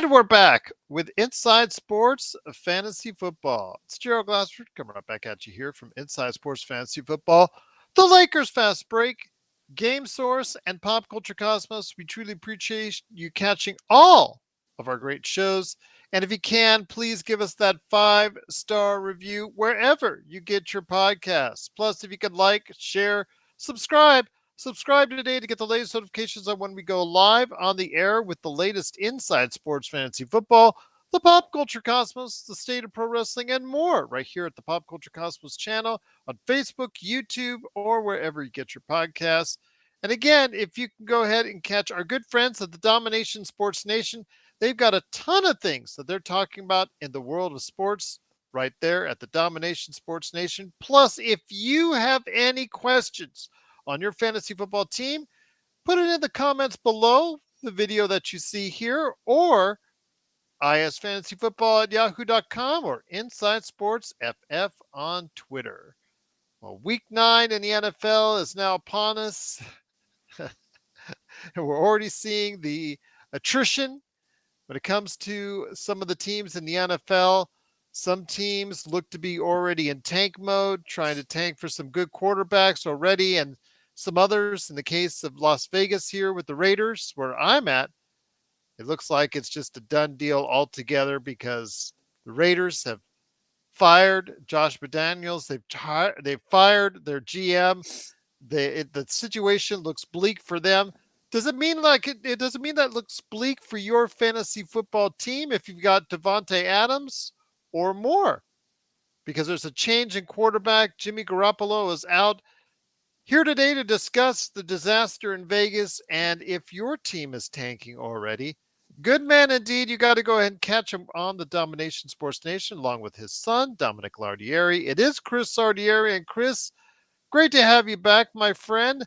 And we're back with Inside Sports Fantasy Football. It's Gerald Glassford coming right back at you here from Inside Sports Fantasy Football. The Lakers Fast Break, Game Source, and Pop Culture Cosmos. We truly appreciate you catching all of our great shows. And if you can, please give us that 5-star review wherever you get your podcasts. Plus, if you could like, share, subscribe, subscribe today to get the latest notifications on when we go live on the air with the latest Inside Sports Fantasy Football, the Pop Culture Cosmos, the State of Pro Wrestling, and more right here at the Pop Culture Cosmos channel on Facebook, YouTube, or wherever you get your podcasts. And again, if you can go ahead and catch our good friends at the Domination Sports Nation, they've got a ton of things that they're talking about in the world of sports right there at the Domination Sports Nation. Plus, if you have any questions on your fantasy football team, put it in the comments below the video that you see here, or isfantasyfootball at yahoo.com or Inside Sports FF on Twitter. Well, week 9 in the NFL is now upon us. And we're already seeing the attrition when it comes to some of the teams in the NFL. Some teams look to be already in tank mode, trying to tank for some good quarterbacks already, and some others, in the case of Las Vegas here with the Raiders, where I'm at, it looks like it's just a done deal altogether because the Raiders have fired Josh McDaniels. They've fired their GM. The situation looks bleak for them. Does it mean it doesn't mean that looks bleak for your fantasy football team if you've got Devontae Adams or more? Because there's a change in quarterback. Jimmy Garoppolo is out. Here today to discuss the disaster in Vegas and if your team is tanking already. Good man indeed. You got to go ahead and catch him on the Domination Sports Nation along with his son, Dominic Lardieri. It is Chris Lardieri. And Chris, great to have you back, my friend.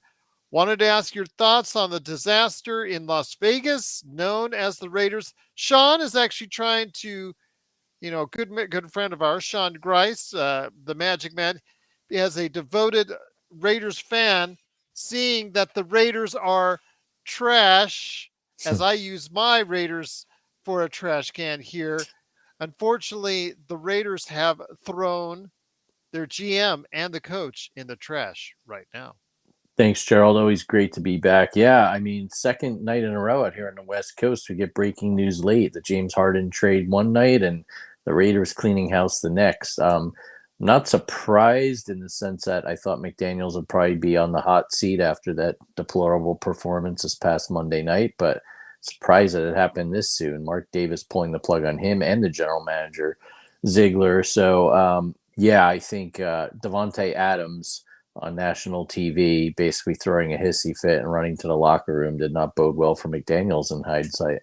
Wanted to ask your thoughts on the disaster in Las Vegas, known as the Raiders. Sean is actually trying to, good friend of ours, Sean Grice, the Magic Man. He has a devoted Raiders fan, seeing that the Raiders are trash, as I use my Raiders for a trash can here. Unfortunately, the Raiders have thrown their GM and the coach in the trash right now. Thanks, Gerald. Always great to be back. Yeah, I mean, second night in a row out here on the West Coast, we get breaking news late. The James Harden trade one night and the Raiders cleaning house the next. Not surprised in the sense that I thought McDaniels would probably be on the hot seat after that deplorable performance this past Monday night, but surprised that it happened this soon. Mark Davis pulling the plug on him and the general manager, Ziegler. So, yeah, I think Devontae Adams on national TV basically throwing a hissy fit and running to the locker room did not bode well for McDaniels in hindsight.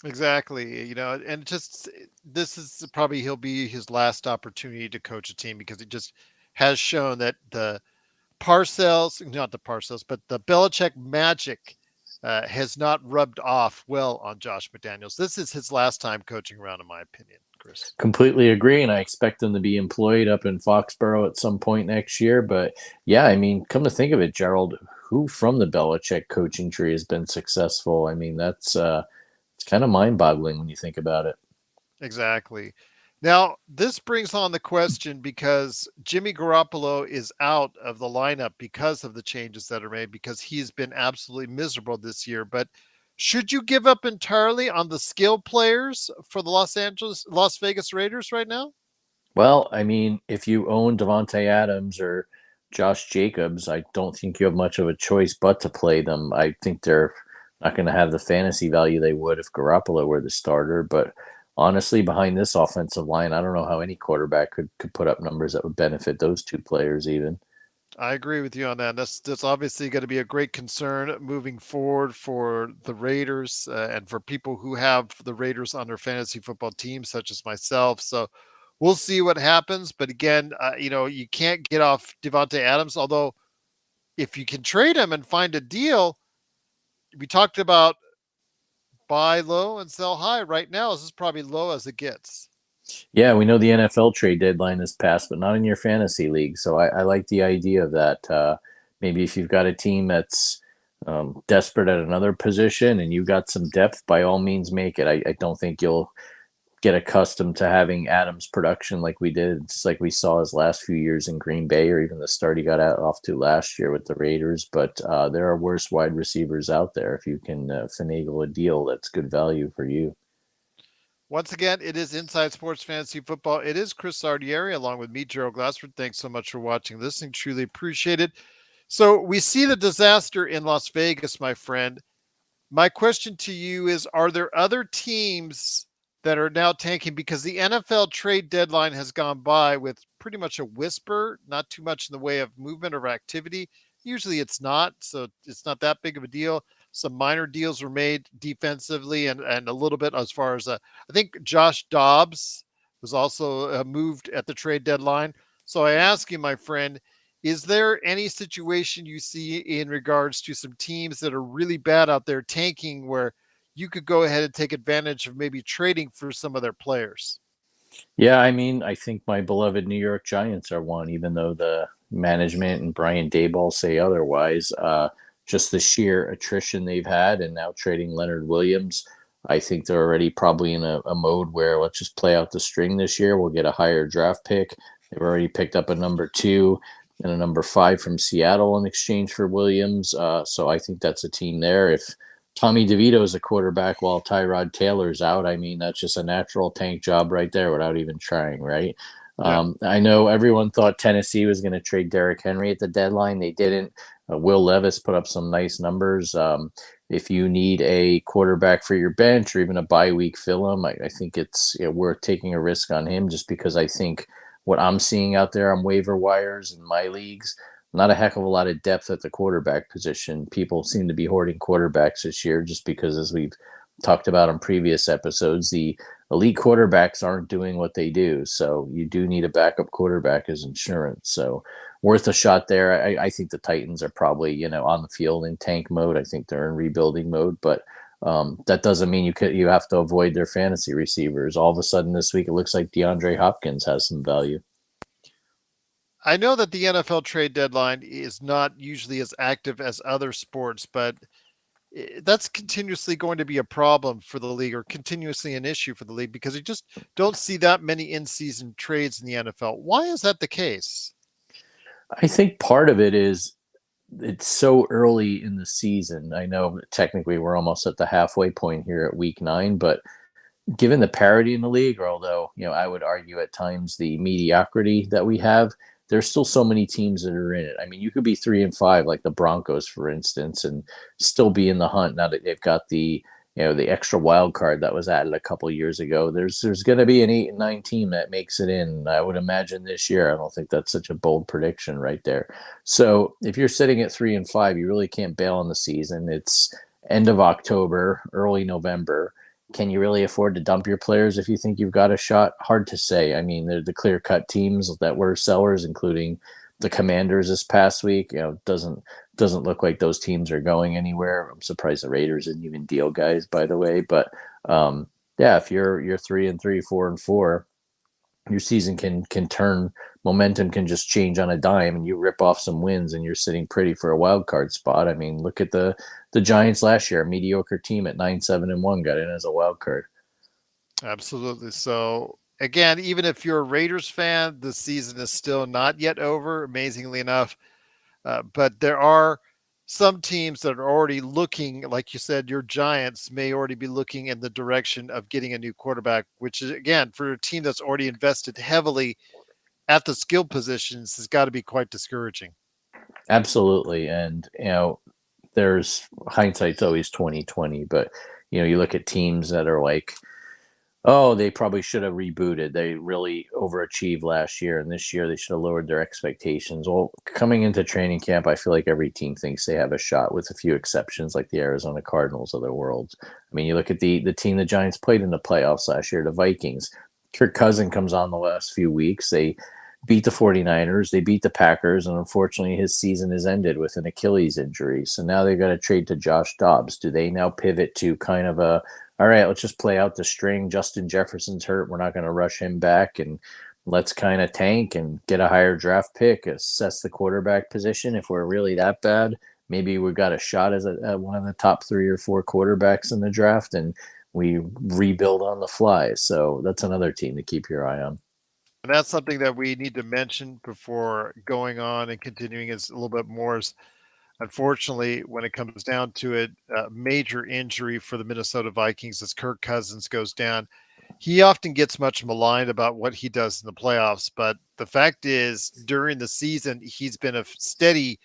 Exactly. And just this is probably he'll be his last opportunity to coach a team because he just has shown that not the Parcells, but the Belichick magic has not rubbed off well on Josh McDaniels. This is his last time coaching around, in my opinion, Chris. Completely agree, and I expect him to be employed up in Foxborough at some point next year. But yeah, I mean, come to think of it, Gerald, who from the Belichick coaching tree has been successful? I mean, that's it's kind of mind-boggling when you think about it. Exactly. Now, this brings on the question because Jimmy Garoppolo is out of the lineup because of the changes that are made, because he's been absolutely miserable this year. But should you give up entirely on the skill players for the Las Vegas Raiders right now? Well, I mean, if you own Devontae Adams or Josh Jacobs, I don't think you have much of a choice but to play them. I think they're not going to have the fantasy value they would if Garoppolo were the starter. But honestly, behind this offensive line, I don't know how any quarterback could put up numbers that would benefit those two players even. I agree with you on that. That's obviously going to be a great concern moving forward for the Raiders and for people who have the Raiders on their fantasy football team, such as myself. So we'll see what happens. But again, you can't get off Devontae Adams. Although, if you can trade him and find a deal, we talked about buy low and sell high. Right now, this is probably low as it gets. Yeah, we know the NFL trade deadline is passed, but not in your fantasy league. So I like the idea of that. Maybe if you've got a team that's desperate at another position and you got some depth, by all means make it. I don't think you'll get accustomed to having Adams production like we did, just like we saw his last few years in Green Bay, or even the start he got out off to last year with the Raiders. But there are worse wide receivers out there. If you can finagle a deal, that's good value for you. Once again, it is Inside Sports Fantasy Football. It is Chris Sardieri along with me, Gerald Glassford. Thanks so much for watching, listening. Truly appreciate it. So we see the disaster in Las Vegas, my friend. My question to you is, are there other teams that are now tanking? Because the NFL trade deadline has gone by with pretty much a whisper, not too much in the way of movement or activity. Usually it's not, so it's not that big of a deal. Some minor deals were made defensively and a little bit as far as I think Josh Dobbs was also moved at the trade deadline. So I ask you, my friend, is there any situation you see in regards to some teams that are really bad out there tanking where you could go ahead and take advantage of maybe trading for some of their players? Yeah, I mean, I think my beloved New York Giants are one, even though the management and Brian Daboll say otherwise. Just the sheer attrition they've had, and now trading Leonard Williams, I think they're already probably in a mode where let's just play out the string this year. We'll get a higher draft pick. They've already picked up a number 2 and a number 5 from Seattle in exchange for Williams. So I think that's a team there. If Tommy DeVito is a quarterback while Tyrod Taylor's out, I mean, that's just a natural tank job right there without even trying, right? Yeah. I know everyone thought Tennessee was going to trade Derrick Henry at the deadline. They didn't. Will Levis put up some nice numbers. If you need a quarterback for your bench or even a bye week fill him, I think it's worth taking a risk on him just because I think what I'm seeing out there on waiver wires in my leagues, not a heck of a lot of depth at the quarterback position. People seem to be hoarding quarterbacks this year just because, as we've talked about on previous episodes, the elite quarterbacks aren't doing what they do. So you do need a backup quarterback as insurance. So worth a shot there. I think the Titans are probably, on the field in tank mode. I think they're in rebuilding mode, but that doesn't mean you have to avoid their fantasy receivers. All of a sudden this week, it looks like DeAndre Hopkins has some value. I know that the NFL trade deadline is not usually as active as other sports, but that's continuously going to be a problem for the league or continuously an issue for the league because you just don't see that many in-season trades in the NFL. Why is that the case? I think part of it is it's so early in the season. I know technically we're almost at the halfway point here at week 9, but given the parity in the league, or although I would argue at times the mediocrity that we have, there's still so many teams that are in it. I mean, you could be 3-5, like the Broncos, for instance, and still be in the hunt. Now that they've got the extra wild card that was added a couple of years ago. There's going to be an 8 and 9 team that makes it in. I would imagine this year. I don't think that's such a bold prediction right there. So if you're sitting at 3-5, you really can't bail on the season. It's end of October, early November. Can you really afford to dump your players if you think you've got a shot? Hard to say. I mean, they're the clear-cut teams that were sellers, including the Commanders this past week. Doesn't look like those teams are going anywhere. I'm surprised the Raiders didn't even deal guys, by the way. But yeah, if you're 3-3, 4-4, your season can turn. Momentum can just change on a dime, and you rip off some wins, and you're sitting pretty for a wild card spot. I mean, look at the Giants last year, a mediocre team at 9-7-1, got in as a wild card. Absolutely. So again, even if you're a Raiders fan, the season is still not yet over, amazingly enough. But there are some teams that are already looking, like you said, your Giants may already be looking in the direction of getting a new quarterback, which is, again, for a team that's already invested heavily at the skill positions, has got to be quite discouraging. Absolutely, and there's hindsight's always 2020, but you look at teams that are like, oh, they probably should have rebooted. They really overachieved last year, and this year they should have lowered their expectations. Well, coming into training camp, I feel like every team thinks they have a shot, with a few exceptions, like the Arizona Cardinals of the world. I mean, you look at the team the Giants played in the playoffs last year, the Vikings. Kirk Cousin comes on the last few weeks. They beat the 49ers, they beat the Packers, and unfortunately his season is ended with an Achilles injury. So now they've got to trade to Josh Dobbs. Do they now pivot to kind of a, all right, let's just play out the string. Justin Jefferson's hurt. We're not going to rush him back, and let's kind of tank and get a higher draft pick, assess the quarterback position if we're really that bad, maybe we got a shot as one of the top 3 or 4 quarterbacks in the draft, and we rebuild on the fly. So that's another team to keep your eye on. And that's something that we need to mention before going on and continuing is a little bit more. Is unfortunately, when it comes down to it, major injury for the Minnesota Vikings as Kirk Cousins goes down. He often gets much maligned about what he does in the playoffs, but the fact is, during the season, he's been a steady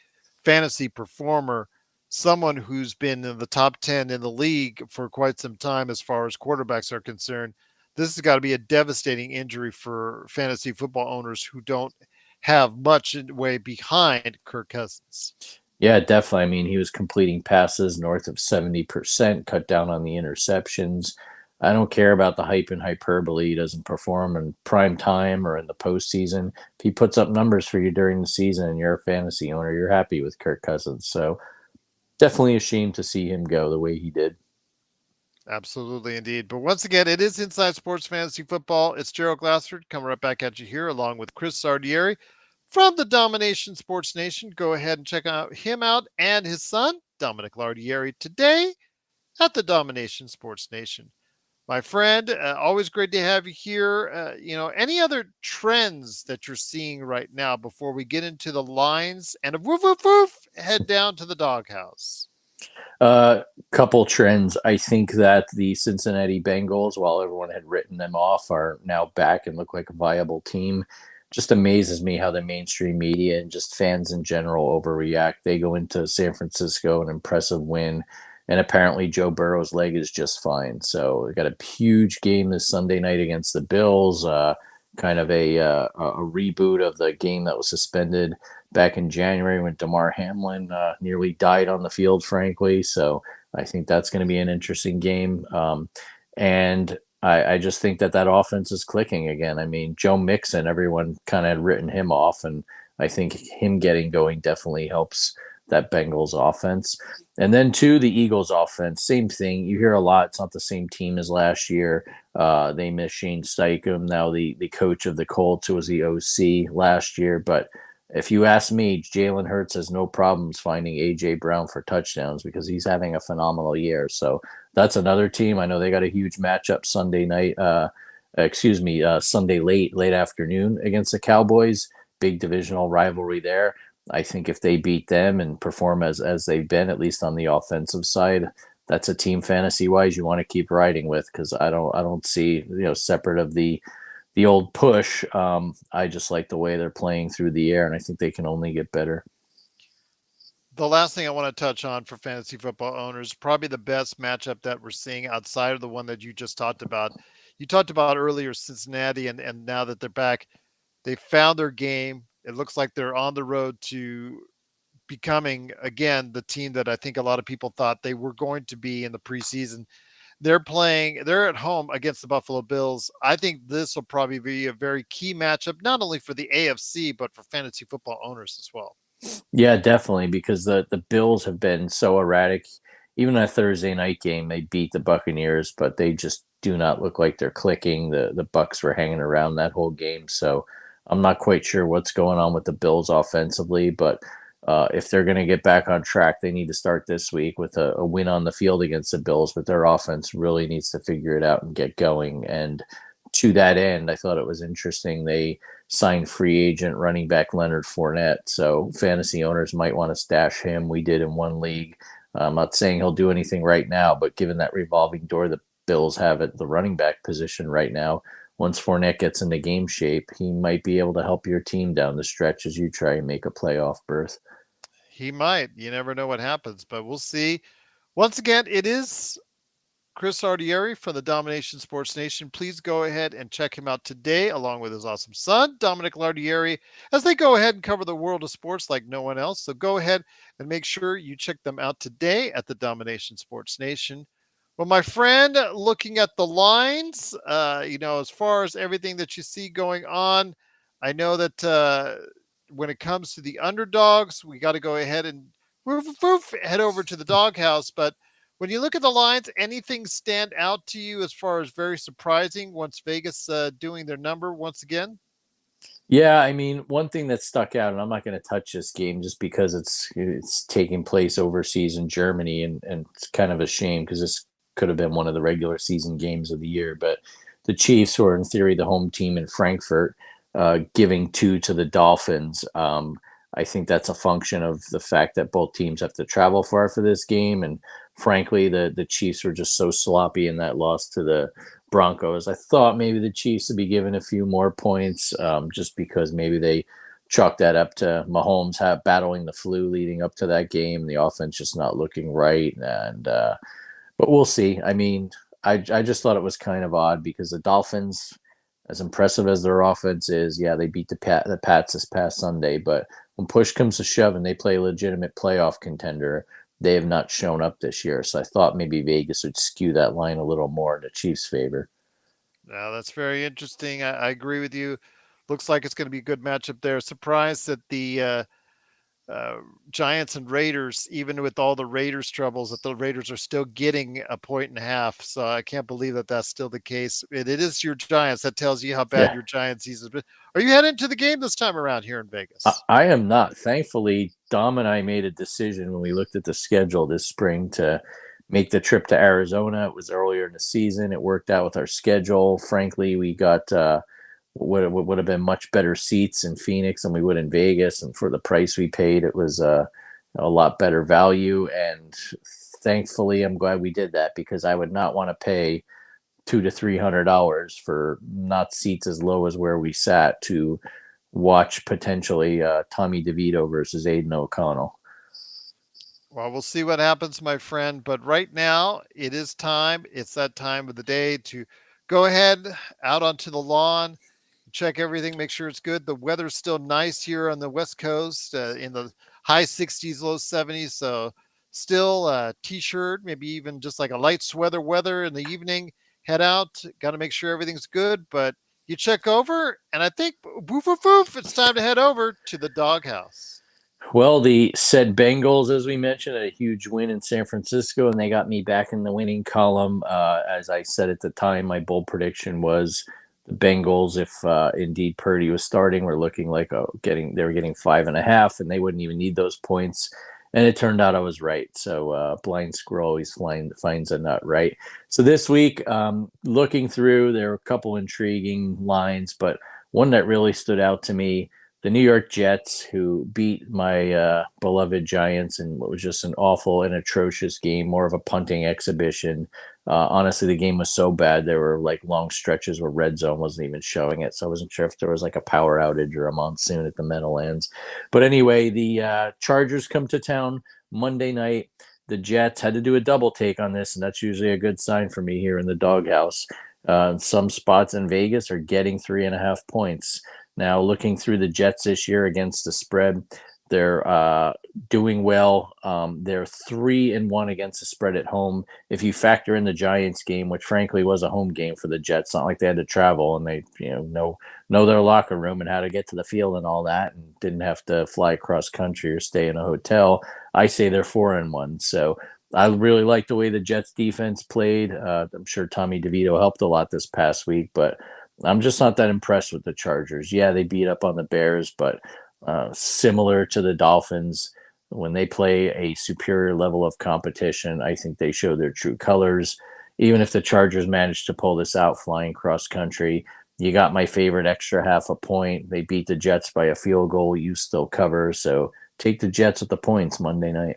fantasy performer, someone who's been in the top 10 in the league for quite some time as far as quarterbacks are concerned. This has got to be a devastating injury for fantasy football owners who don't have much in the way behind Kirk Cousins. Yeah, definitely. I mean, he was completing passes north of 70%, cut down on the interceptions. I don't care about the hype and hyperbole. He doesn't perform in prime time or in the postseason. If he puts up numbers for you during the season and you're a fantasy owner, you're happy with Kirk Cousins. So definitely a shame to see him go the way he did. Absolutely, indeed. But once again, it is Inside Sports Fantasy Football. It's Gerald Glassford coming right back at you here, along with Chris Sardieri from the Domination Sports Nation. Go ahead and check out him out and his son, Dominic Lardieri, today at the Domination Sports Nation. My friend, always great to have you here. Any other trends that you're seeing right now before we get into the lines and a woof woof woof head down to the doghouse? Couple trends. I think that the Cincinnati Bengals, while everyone had written them off, are now back and look like a viable team. Just amazes me how the mainstream media and just fans in general overreact. They go into San Francisco, an impressive win, and apparently Joe Burrow's leg is just fine. So we got a huge game this Sunday night against the Bills. Kind of a reboot of the game that was suspended back in January when Damar Hamlin nearly died on the field, frankly. So I think that's going to be an interesting game. And I just think that offense is clicking again. I mean, Joe Mixon, everyone kind of had written him off, and I think him getting going definitely helps that Bengals offense. And then two, the Eagles offense, same thing. You hear a lot. It's not the same team as last year. They miss Shane Steichen, now the coach of the Colts, who was the OC last year. But if you ask me, Jalen Hurts has no problems finding AJ Brown for touchdowns because he's having a phenomenal year. So that's another team. I know they got a huge matchup Sunday night. Sunday late afternoon against the Cowboys. Big divisional rivalry there. I think if they beat them and perform as they've been, at least on the offensive side, that's a team fantasy wise you want to keep riding with, because I don't see, separate of the old push. I just like the way they're playing through the air, and I think they can only get better. The last thing I want to touch on for fantasy football owners, probably the best matchup that we're seeing outside of the one that you just talked about. You talked about earlier Cincinnati, and now that they're back, they found their game. It looks like they're on the road to becoming again the team that I think a lot of people thought they were going to be in the preseason. They're at home against the Buffalo Bills. I think this will probably be a very key matchup, not only for the AFC, but for fantasy football owners as well. Yeah, definitely, because the Bills have been so erratic. Even a Thursday night game, they beat the Buccaneers, but they just do not look like they're clicking. The Bucks were hanging around that whole game, so I'm not quite sure what's going on with the Bills offensively. But if they're going to get back on track, they need to start this week with a win on the field against the Bills. But their offense really needs to figure it out and get going. And to that end, I thought it was interesting they signed free agent running back Leonard Fournette. So fantasy owners might want to stash him. We did in one league. I'm not saying he'll do anything right now, but given that revolving door the Bills have at the running back position right now, once Fournette gets into game shape, he might be able to help your team down the stretch as you try and make a playoff berth. He might. You never know what happens, but we'll see. Once again, it is Chris Ardieri from the Domination Sports Nation. Please go ahead and check him out today, along with his awesome son, Dominic Lardieri, as they go ahead and cover the world of sports like no one else. So go ahead and make sure you check them out today at the Domination Sports Nation. Well, my friend, looking at the lines, as far as everything that you see going on, I know that when it comes to the underdogs, we got to go ahead and head over to the doghouse. But when you look at the lines, anything stand out to you as far as very surprising once Vegas doing their number once again? Yeah, I mean, one thing that stuck out, and I'm not going to touch this game just because it's taking place overseas in Germany, and it's kind of a shame because this could have been one of the regular season games of the year. But the Chiefs, who are in theory the home team in Frankfurt, giving two to the Dolphins, I think that's a function of the fact that both teams have to travel far for this game, and frankly, the Chiefs were just so sloppy in that loss to the Broncos. I thought maybe the Chiefs would be given a few more points, just because maybe they chalked that up to Mahomes battling the flu leading up to that game. The offense just not looking right, and but we'll see. I mean, I just thought it was kind of odd because the Dolphins, as impressive as their offense is, yeah, they beat the Pats this past Sunday, but when push comes to shove and they play a legitimate playoff contender, they have not shown up this year. So I thought maybe Vegas would skew that line a little more in the Chiefs' favor. Now that's very interesting. I agree with you. Looks like it's going to be a good matchup there. Surprised that the uh, Giants and Raiders, even with all the Raiders troubles, that the Raiders are still getting a point and a half. So I can't believe that that's still the case. It is your Giants. That tells you how bad Yeah, your Giants season is. Are you heading to the game this time around here in Vegas? I am not. Thankfully, Dom and I made a decision when we looked at the schedule this spring to make the trip to Arizona. It was earlier in the season. It worked out with our schedule. Frankly, we got what would have been much better seats in Phoenix than we would in Vegas, and for the price we paid, it was a lot better value. And thankfully, I'm glad we did that because I would not want to pay $200 to $300 for not seats as low as where we sat to watch potentially Tommy DeVito versus Aiden O'Connell. Well, we'll see what happens, my friend. But right now, it is time. It's that time of the day to go ahead out onto the lawn, check everything, make sure it's good. The weather's still nice here on the West Coast, in the high 60s, low 70s. So still a t-shirt, maybe even just like a light sweater weather in the evening. Head out. Got to make sure everything's good. But you check over, and I think woof woof woof, it's time to head over to the doghouse. Well, the said Bengals, as we mentioned, a huge win in San Francisco, and they got me back in the winning column. As I said at the time, my bold prediction was the Bengals, if indeed Purdy was starting, were looking like they were getting 5.5, and they wouldn't even need those points. And it turned out I was right. So blind squirrel always finds a nut, right? So this week, looking through, there were a couple intriguing lines, but one that really stood out to me, the New York Jets, who beat my beloved Giants in what was just an awful and atrocious game, more of a punting exhibition. Honestly, the game was so bad there were like long stretches where red zone wasn't even showing it, so I wasn't sure if there was like a power outage or a monsoon at the Meadowlands. But anyway, the Chargers come to town Monday night. The Jets had to do a double take on this, and that's usually a good sign for me here in the doghouse. Some spots in Vegas are getting 3.5 points. Now, looking through the Jets this year against the spread, they're doing well. They're 3-1 against the spread at home. If you factor in the Giants game, which frankly was a home game for the Jets, not like they had to travel and they know their locker room and how to get to the field and all that, and didn't have to fly across country or stay in a hotel. I say they're 4-1. So I really like the way the Jets defense played. I'm sure Tommy DeVito helped a lot this past week, but I'm just not that impressed with the Chargers. Yeah, they beat up on the Bears, but similar to the Dolphins, when they play a superior level of competition, I think they show their true colors. Even if the Chargers managed to pull this out flying cross country, you got my favorite extra half a point. They beat the Jets by a field goal. You still cover. So take the Jets with the points Monday night.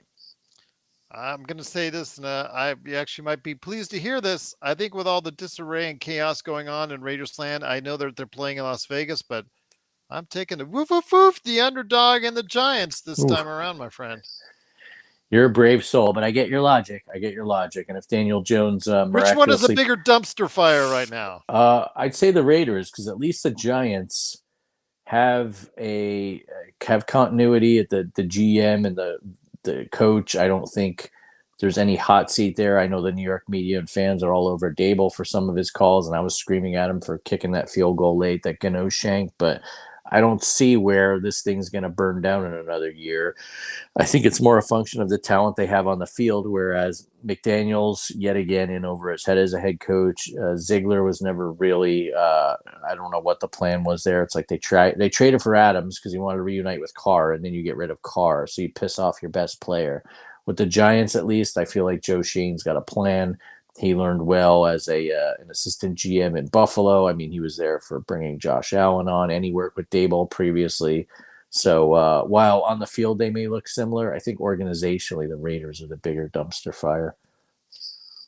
I'm going to say this, and you actually might be pleased to hear this. I think with all the disarray and chaos going on in Raiders land, I know that they're playing in Las Vegas, but I'm taking the woof woof woof, the underdog and the Giants this Ooh, time around, my friend. you're a brave soul, but I get your logic. I get your logic. And if Daniel Jones Which one is a miraculously bigger dumpster fire right now? I'd say the Raiders because at least the Giants have continuity at the GM and the coach. I don't think there's any hot seat there. I know the New York media and fans are all over Dable for some of his calls, and I was screaming at him for kicking that field goal late that Gano shanked. But I don't see where this thing's going to burn down in another year. I think it's more a function of the talent they have on the field. Whereas McDaniel's yet again in over his head as a head coach. Ziegler was never really. I don't know what the plan was there. It's like they traded for Adams because he wanted to reunite with Carr, and then you get rid of Carr, so you piss off your best player. With the Giants, at least, I feel like Joe Shane's got a plan. He learned well as an assistant GM in Buffalo. I mean, he was there for bringing Josh Allen on, and he worked with Dable previously. So while on the field they may look similar, I think organizationally the Raiders are the bigger dumpster fire.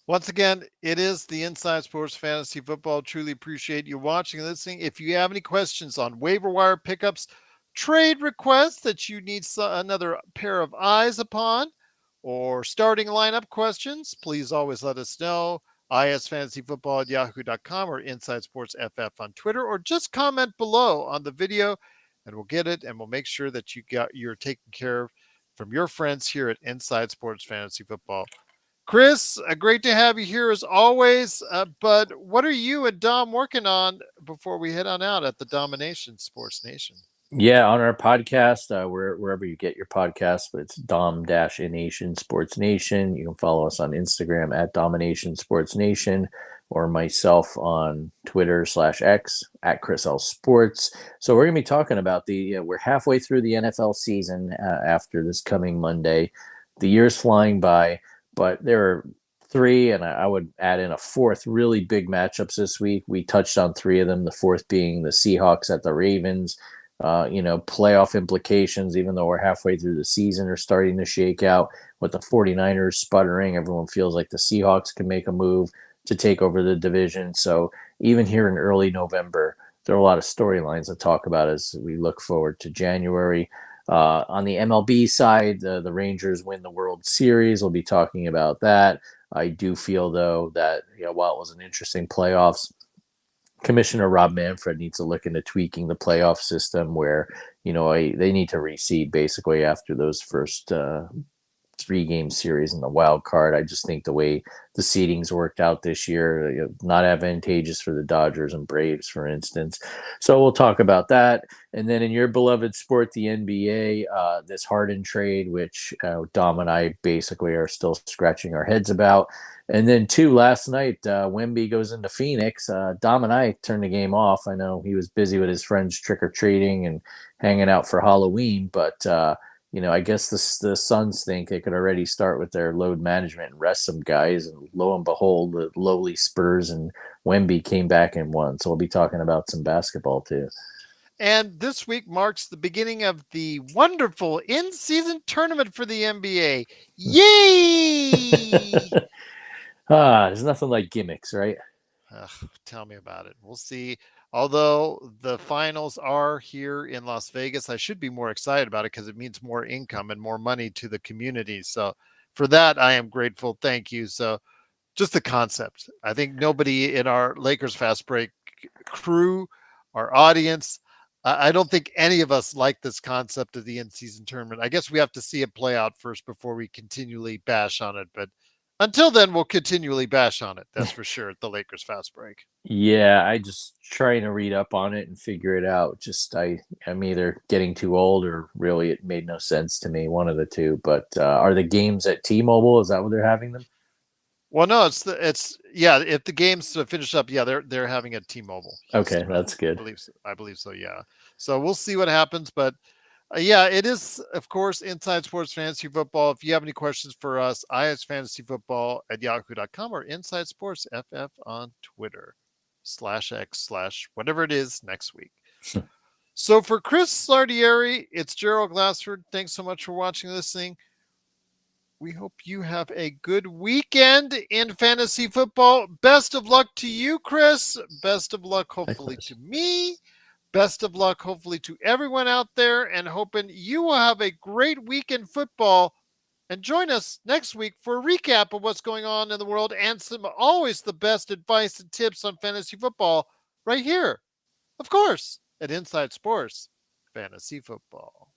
Once again, it is the Inside Sports Fantasy Football. Truly appreciate you watching and listening. If you have any questions on waiver wire pickups, trade requests that you need another pair of eyes upon, or starting lineup questions, please always let us know. isfantasyfootball at yahoo.com or Inside Sports FF on Twitter, or just comment below on the video and we'll get it and we'll make sure that you're taken care of from your friends here at Inside Sports Fantasy Football. Chris, great to have you here as always. But what are you and Dom working on before we head on out at the Domination Sports Nation? Yeah, on our podcast, wherever you get your podcast, but it's Dom Dash in Nation Sports Nation. You can follow us on Instagram at Domination Sports Nation, or myself on Twitter/X at Chris L Sports. So we're gonna be talking about we're halfway through the NFL season after this coming Monday. The year's flying by, but there are three, and I would add in a fourth, really big matchups this week. We touched on three of them. The fourth being the Seahawks at the Ravens. Playoff implications, even though we're halfway through the season, are starting to shake out with the 49ers sputtering. Everyone feels like the Seahawks can make a move to take over the division. So even here in early November, there are a lot of storylines to talk about as we look forward to January. On the MLB side, the Rangers win the World Series. We'll be talking about that. I do feel, though, that while it was an interesting playoffs, Commissioner Rob Manfred needs to look into tweaking the playoff system where, they need to reseed basically after those first 3-game series in the wild card. I just think the way the seedings worked out this year, not advantageous for the Dodgers and Braves, for instance. So we'll talk about that. And then in your beloved sport, the NBA, this Harden trade, which Dom and I basically are still scratching our heads about. And then last night, Wemby goes into Phoenix. Dom and I turned the game off. I know he was busy with his friends trick-or-treating and hanging out for Halloween, but I guess the Suns think they could already start with their load management and rest some guys. And lo and behold, the lowly Spurs and Wemby came back and won. So we'll be talking about some basketball too. And this week marks the beginning of the wonderful in-season tournament for the NBA. Yay! There's nothing like gimmicks, right? Tell me about it. We'll see. Although the finals are here in Las Vegas, I should be more excited about it because it means more income and more money to the community. So for that, I am grateful. Thank you. So just the concept. I think nobody in our Lakers Fast Break crew, our audience, I don't think any of us like this concept of the in-season tournament. I guess we have to see it play out first before we continually bash on it. But until then, we'll continually bash on it. That's for sure at the Lakers Fast Break. Yeah, I just trying to read up on it and figure it out. I'm either getting too old or really it made no sense to me, one of the two. But are the games at T-Mobile? Is that what they're having them? Well, no, it's yeah. If the game's finish up, yeah, they're having a T-Mobile Okay, Houston. that's good. I believe so. Yeah. So we'll see what happens, but yeah, it is of course Inside Sports Fantasy Football. If you have any questions for us, isfantasyfootball at yahoo.com or Inside Sports FF on Twitter /X/ whatever it is next week. So for Chris Slardieri, it's Gerald Glassford. Thanks so much for watching and listening. We hope you have a good weekend in fantasy football. Best of luck to you, Chris. Best of luck, hopefully, to me. Best of luck, hopefully, to everyone out there. And hoping you will have a great week in football. And join us next week for a recap of what's going on in the world and some always the best advice and tips on fantasy football right here, of course, at Inside Sports Fantasy Football.